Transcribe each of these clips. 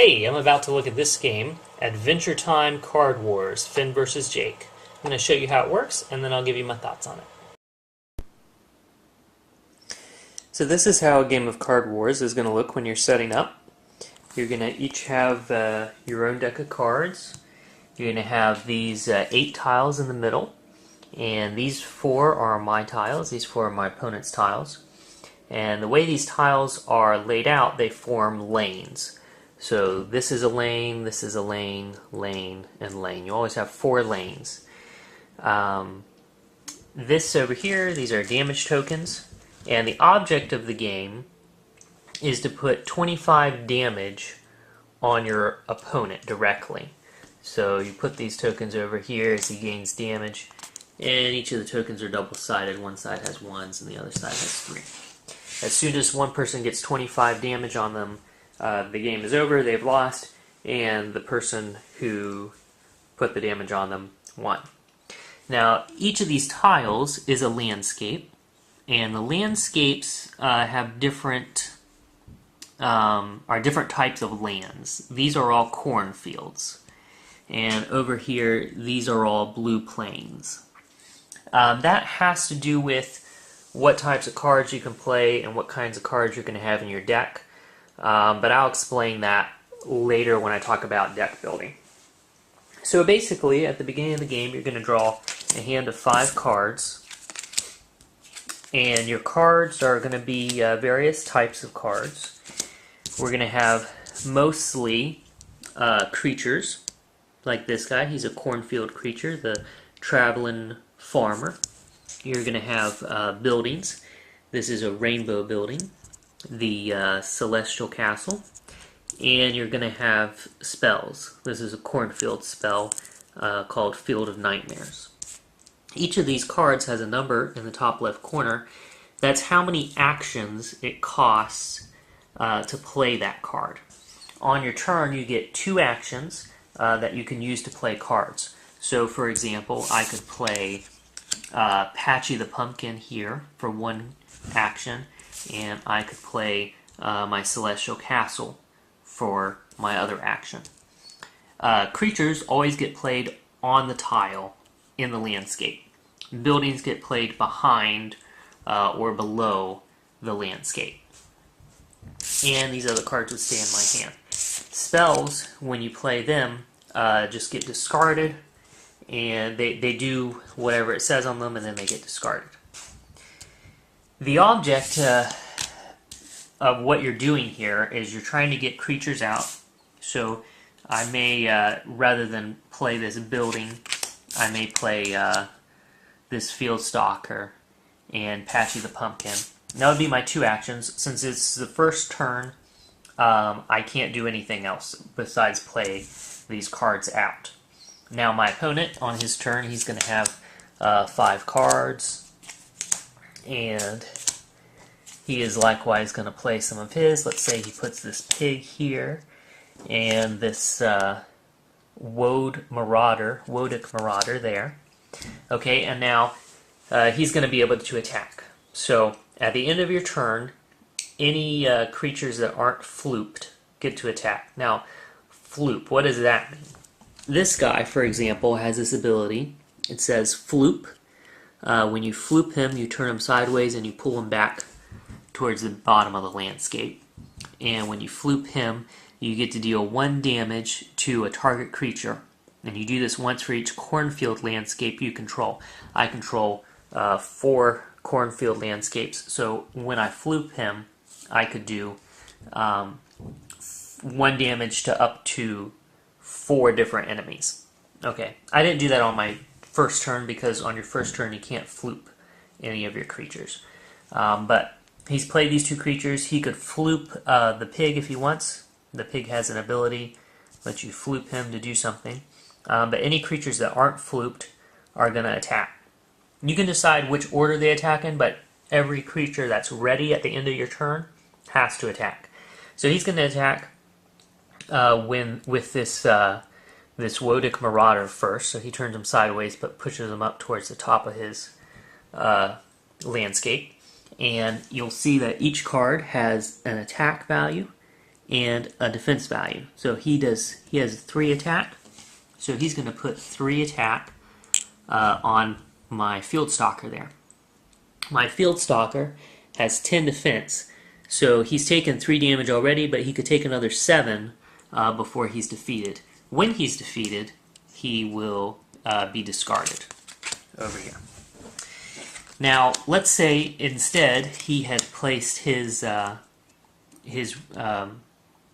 Hey, I'm about to look at this game, Adventure Time Card Wars, Finn vs. Jake. I'm going to show you how it works, and then I'll give you my thoughts on it. So this is how a game of Card Wars is going to look when you're setting up. You're going to each have your own deck of cards. You're going to have these 8 tiles in the middle, and these 4 are my tiles. These 4 are my opponent's tiles. And the way these tiles are laid out, they form lanes. So this is a lane, this is a lane, lane, and lane. You always have 4 lanes. This over here, these are damage tokens. And the object of the game is to put 25 damage on your opponent directly. So you put these tokens over here as he gains damage. And each of the tokens are double-sided. One side has 1s and the other side has 3. As soon as one person gets 25 damage on them, the game is over, they've lost, and the person who put the damage on them won. Now, each of these tiles is a landscape, and the landscapes have different types of lands. These are all cornfields, and over here, these are all blue plains. That has to do with what types of cards you can play and what kinds of cards you're going to have in your deck. But I'll explain that later when I talk about deck building. So basically, at the beginning of the game, you're going to draw a hand of 5 cards. And your cards are going to be various types of cards. We're going to have mostly creatures, like this guy. He's a cornfield creature, the traveling farmer. You're going to have buildings. This is a rainbow building, the celestial castle, and you're going to have spells. This is a cornfield spell called Field of Nightmares. Each of these cards has a number in the top left corner. That's how many actions it costs to play that card. On your turn, you get 2 actions that you can use to play cards. So, for example, I could play Patchy the Pumpkin here for 1 action, and I could play my Celestial Castle for my other action. Creatures always get played on the tile in the landscape. Buildings get played behind or below the landscape. And these other cards would stay in my hand. Spells, when you play them, just get discarded, and they do whatever it says on them, and then they get discarded. The object of what you're doing here is you're trying to get creatures out. So I may, rather than play this building, I may play this field stalker and Patchy the Pumpkin. That would be my 2 actions. Since it's the first turn, I can't do anything else besides play these cards out. Now my opponent, on his turn, he's going to have 5 cards, and he is likewise going to play some of his. Let's say he puts this pig here, and this Wodic Marauder there. Okay, and now he's going to be able to attack. So at the end of your turn, any creatures that aren't flooped get to attack. Now, floop, what does that mean? This guy, for example, has this ability. It says floop. When you floop him, you turn him sideways and you pull him back towards the bottom of the landscape. And when you floop him, you get to deal 1 damage to a target creature. And you do this once for each cornfield landscape you control. I control 4 cornfield landscapes, so when I floop him, I could do 1 damage to up to 4 different enemies. Okay, I didn't do that on my first turn because on your first turn you can't floop any of your creatures. But he's played these 2 creatures. He could floop the pig if he wants. The pig has an ability, let you floop him to do something. But any creatures that aren't flooped are going to attack. You can decide which order they attack in, but every creature that's ready at the end of your turn has to attack. So he's going to attack with this Wodic Marauder first. So he turns him sideways but pushes him up towards the top of his landscape. And you'll see that each card has an attack value and a defense value. So he has 3 attack, so he's going to put 3 attack on my Field Stalker there. My Field Stalker has 10 defense, so he's taken 3 damage already, but he could take another 7 before he's defeated. When he's defeated, he will be discarded over here. Now, let's say instead he had placed his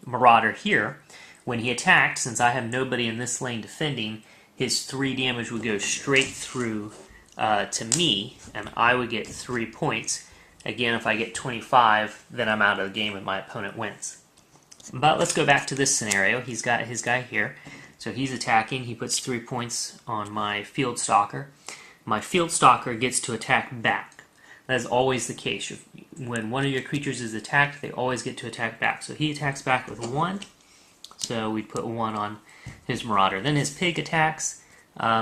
Marauder here. When he attacked, since I have nobody in this lane defending, his 3 damage would go straight through to me, and I would get 3 points. Again, if I get 25, then I'm out of the game and my opponent wins. But let's go back to this scenario. He's got his guy here. So he's attacking. He puts 3 points on my Field Stalker. My Field Stalker gets to attack back. That is always the case. When one of your creatures is attacked, they always get to attack back. So he attacks back with 1. So we put 1 on his Marauder. Then his Pig attacks.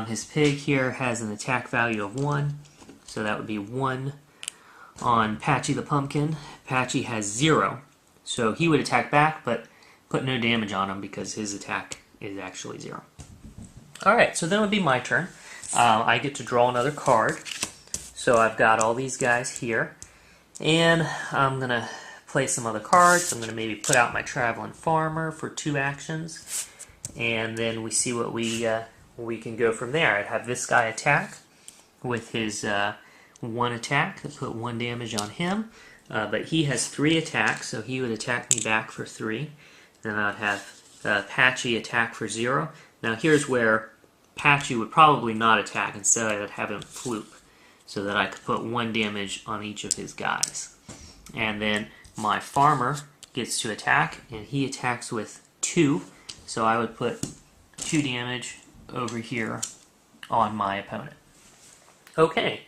His Pig here has an attack value of 1. So that would be 1 on Patchy the Pumpkin. Patchy has 0. So he would attack back, but put no damage on him because his attack is actually 0. Alright, so then it would be my turn. I get to draw another card. So I've got all these guys here. And I'm going to play some other cards. I'm going to maybe put out my Traveling Farmer for 2 actions. And then we see what we can go from there. I'd have this guy attack with his 1 attack. I'd put 1 damage on him. But he has 3 attacks, so he would attack me back for 3. Then I'd have Patchy attack for 0. Now here's where Patchy would probably not attack. Instead, I'd have him floop, so that I could put 1 damage on each of his guys. And then my Farmer gets to attack, and he attacks with 2. So I would put 2 damage over here on my opponent. Okay,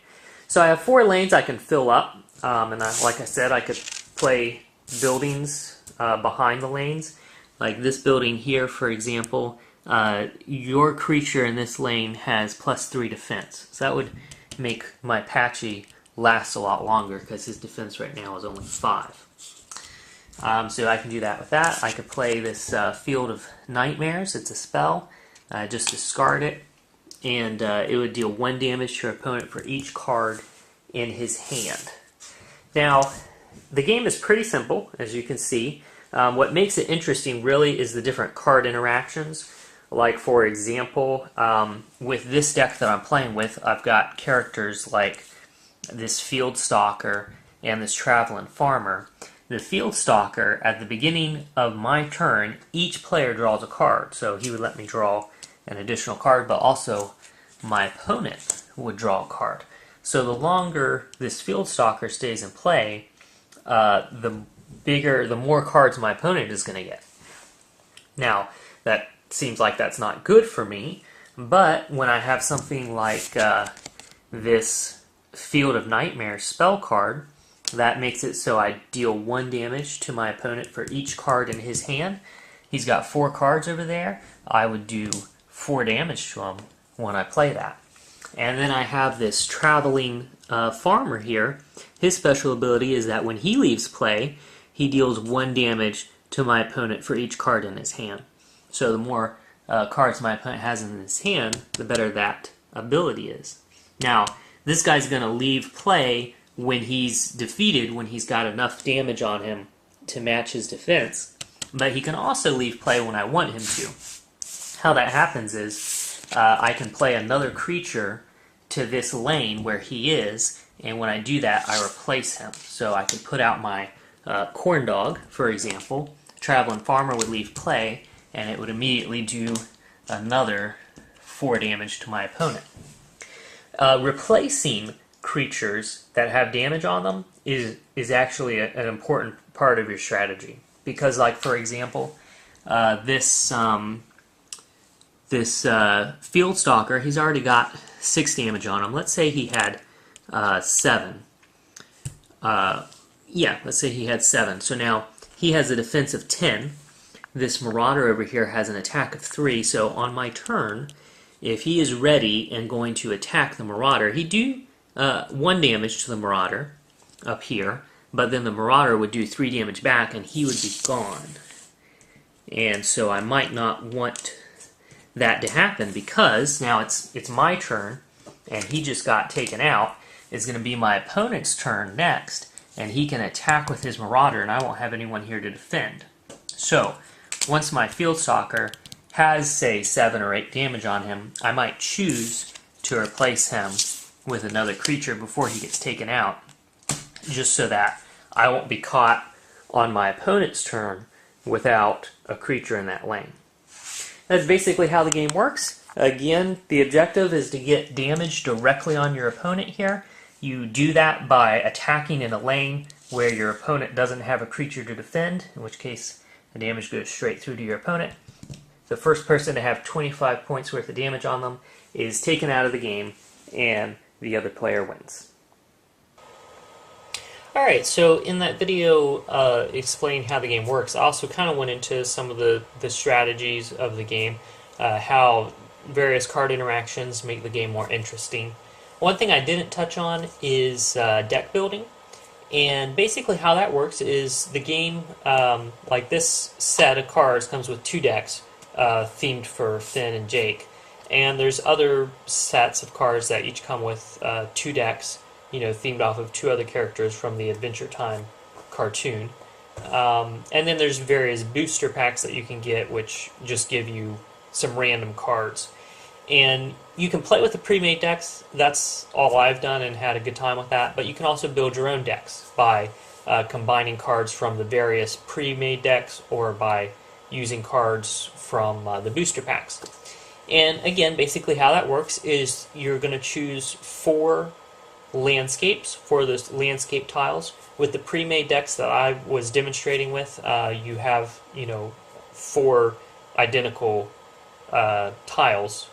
so I have 4 lanes I can fill up. Like I said, I could play buildings behind the lanes. Like this building here, for example, your creature in this lane has +3 defense. So that would make my Patchy last a lot longer because his defense right now is only 5. So I can do that with that. I could play this Field of Nightmares. It's a spell. Just discard it, and it would deal 1 damage to your opponent for each card in his hand. Now, the game is pretty simple, as you can see. What makes it interesting really is the different card interactions. Like, for example, with this deck that I'm playing with, I've got characters like this Field Stalker and this Traveling Farmer. The Field Stalker, at the beginning of my turn, each player draws a card. So he would let me draw an additional card, but also my opponent would draw a card. So the longer this Field Stalker stays in play, the more cards my opponent is going to get. Now, that seems like that's not good for me, but when I have something like this Field of Nightmares spell card, that makes it so I deal 1 damage to my opponent for each card in his hand. He's got 4 cards over there. I would do 4 damage to him when I play that. And then I have this Traveling Farmer here. His special ability is that when he leaves play, he deals 1 damage to my opponent for each card in his hand. So the more cards my opponent has in his hand, the better that ability is. Now, this guy's going to leave play when he's defeated, when he's got enough damage on him to match his defense. But he can also leave play when I want him to. How that happens is I can play another creature to this lane where he is, and when I do that, I replace him. So I could put out my Corn Dog, for example. Traveling Farmer would leave play, and it would immediately do another 4 damage to my opponent. Replacing creatures that have damage on them is actually an important part of your strategy. Because, like, for example, this Field Stalker, he's already got 6 damage on him. Let's say he had 7. Let's say he had 7. So now he has a defense of 10. This Marauder over here has an attack of 3. So on my turn, if he is ready and going to attack the Marauder, he'd do 1 damage to the Marauder up here, but then the Marauder would do 3 damage back and he would be gone. And so I might not want that to happen because now it's my turn, and he just got taken out. It's going to be my opponent's turn next, and he can attack with his Marauder, and I won't have anyone here to defend. So once my Field Stalker has, say, 7 or 8 damage on him, I might choose to replace him with another creature before he gets taken out, just so that I won't be caught on my opponent's turn without a creature in that lane. That's basically how the game works. Again, the objective is to get damage directly on your opponent here. You do that by attacking in a lane where your opponent doesn't have a creature to defend, in which case the damage goes straight through to your opponent. The first person to have 25 points worth of damage on them is taken out of the game, and the other player wins. Alright, so in that video explaining how the game works, I also kind of went into some of the strategies of the game, how various card interactions make the game more interesting. One thing I didn't touch on is deck building, and basically how that works is the game, like this set of cards comes with 2 decks themed for Finn and Jake, and there's other sets of cards that each come with 2 decks, themed off of 2 other characters from the Adventure Time cartoon. And then there's various booster packs that you can get, which just give you some random cards. And you can play with the pre-made decks. That's all I've done and had a good time with that. But you can also build your own decks by combining cards from the various pre-made decks or by using cards from the booster packs. And again, basically how that works is you're going to choose 4 landscapes for those landscape tiles. With the pre-made decks that I was demonstrating with, you have 4 identical tiles,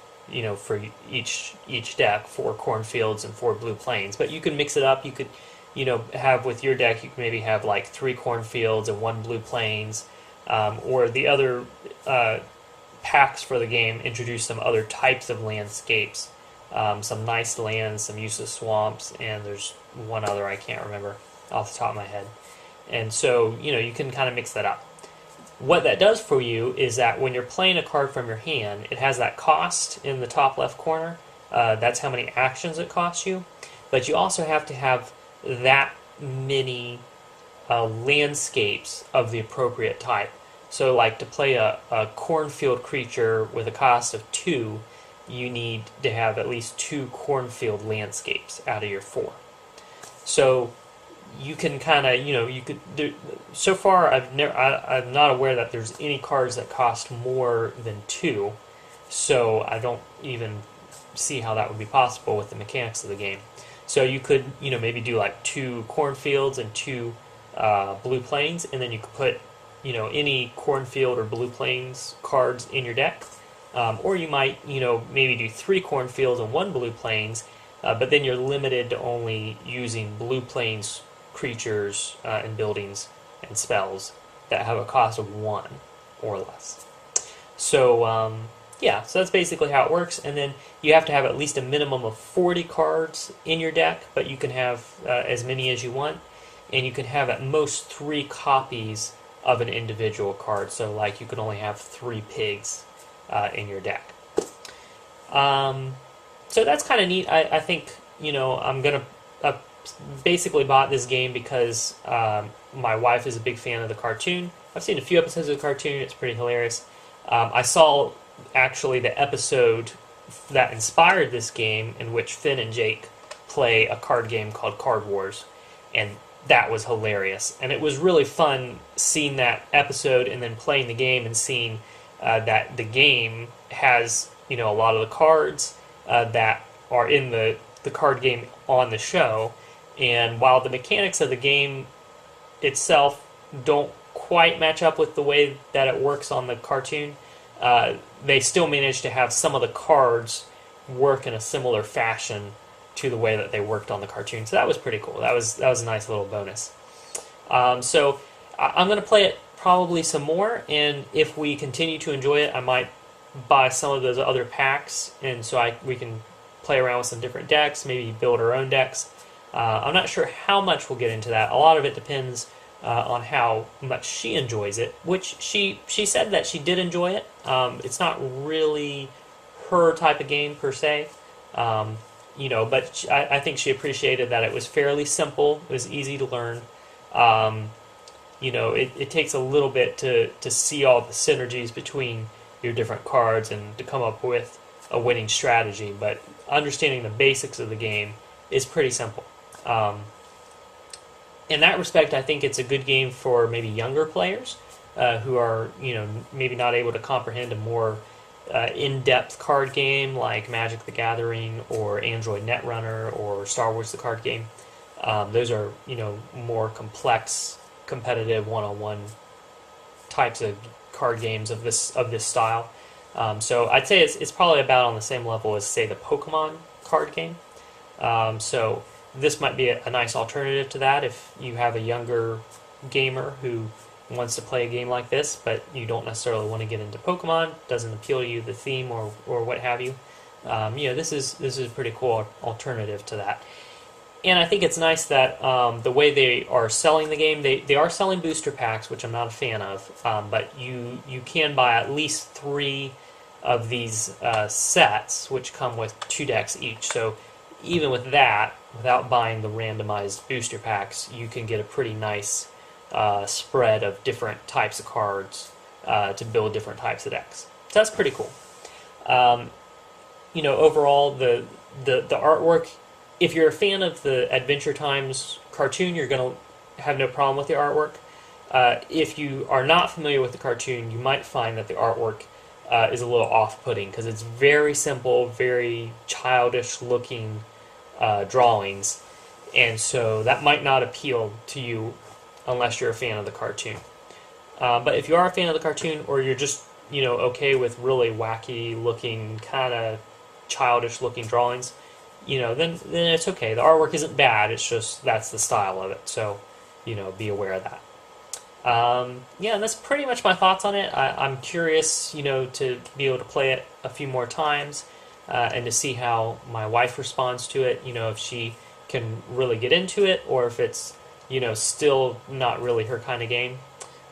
for each deck, 4 cornfields and 4 blue plains. But you can mix it up. You could, have with your deck, you could maybe have like 3 cornfields and 1 blue plains, or the other packs for the game introduce some other types of landscapes. Some nice lands, some useless swamps, and there's one other I can't remember off the top of my head. And so, you can kind of mix that up. What that does for you is that when you're playing a card from your hand, it has that cost in the top left corner. That's how many actions it costs you. But you also have to have that many landscapes of the appropriate type. So like to play a cornfield creature with a cost of 2, you need to have at least 2 cornfield landscapes out of your 4. So you can kind of, so far I'm not aware that there's any cards that cost more than 2, so I don't even see how that would be possible with the mechanics of the game. So you could, maybe do like 2 cornfields and 2 blue plains, and then you could put, any cornfield or blue plains cards in your deck. Or you might, maybe do 3 cornfields and 1 blue plains, but then you're limited to only using blue plains creatures and buildings and spells that have a cost of 1 or less. So, yeah, so that's basically how it works. And then you have to have at least a minimum of 40 cards in your deck, but you can have as many as you want. And you can have at most 3 copies of an individual card. So, like, you can only have 3 pigs in your deck. So that's kind of neat. I think, I'm going to basically bought this game because my wife is a big fan of the cartoon. I've seen a few episodes of the cartoon. It's pretty hilarious. I saw actually the episode that inspired this game in which Finn and Jake play a card game called Card Wars, and that was hilarious. And it was really fun seeing that episode and then playing the game and seeing that the game has a lot of the cards that are in the card game on the show. And while the mechanics of the game itself don't quite match up with the way that it works on the cartoon, they still manage to have some of the cards work in a similar fashion to the way that they worked on the cartoon. So that was pretty cool. That was a nice little bonus. So I'm going to play it probably some more, and if we continue to enjoy it, I might buy some of those other packs, and so we can play around with some different decks, maybe build our own decks. I'm not sure how much we'll get into that. A lot of it depends on how much she enjoys it, which she said that she did enjoy it. It's not really her type of game per se, but I think she appreciated that it was fairly simple. It was easy to learn. Um, it takes a little bit to see all the synergies between your different cards and to come up with a winning strategy. But understanding the basics of the game is pretty simple. In that respect, I think it's a good game for maybe younger players who are, maybe not able to comprehend a more in-depth card game like Magic the Gathering or Android Netrunner or Star Wars the card game. Those are, more complex, competitive one-on-one types of card games of this style. So I'd say it's probably about on the same level as, say, the Pokemon card game. So this might be a nice alternative to that if you have a younger gamer who wants to play a game like this, but you don't necessarily want to get into Pokemon, doesn't appeal to you, the theme or what have you. This is a pretty cool alternative to that. And I think it's nice that the way they are selling the game, they are selling booster packs, which I'm not a fan of, but you can buy at least 3 of these sets, which come with 2 decks each. So even with that, without buying the randomized booster packs, you can get a pretty nice spread of different types of cards to build different types of decks. So that's pretty cool. Overall, the artwork, if you're a fan of the Adventure Times cartoon, you're going to have no problem with the artwork. If you are not familiar with the cartoon, you might find that the artwork is a little off-putting because it's very simple, very childish-looking drawings, and so that might not appeal to you unless you're a fan of the cartoon. But if you are a fan of the cartoon, or you're just okay with really wacky-looking, kind of childish-looking drawings, then it's okay. The artwork isn't bad. It's just that's the style of it. So, be aware of that. And that's pretty much my thoughts on it. I'm curious, to be able to play it a few more times and to see how my wife responds to it. If she can really get into it, or if it's still not really her kind of game.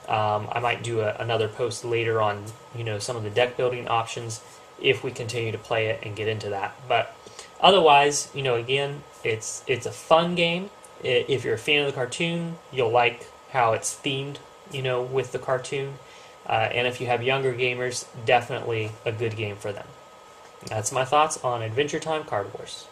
I might do another post later on some of the deck building options if we continue to play it and get into that. But otherwise, again, it's a fun game. If you're a fan of the cartoon, you'll like how it's themed, with the cartoon. And if you have younger gamers, definitely a good game for them. That's my thoughts on Adventure Time Card Wars.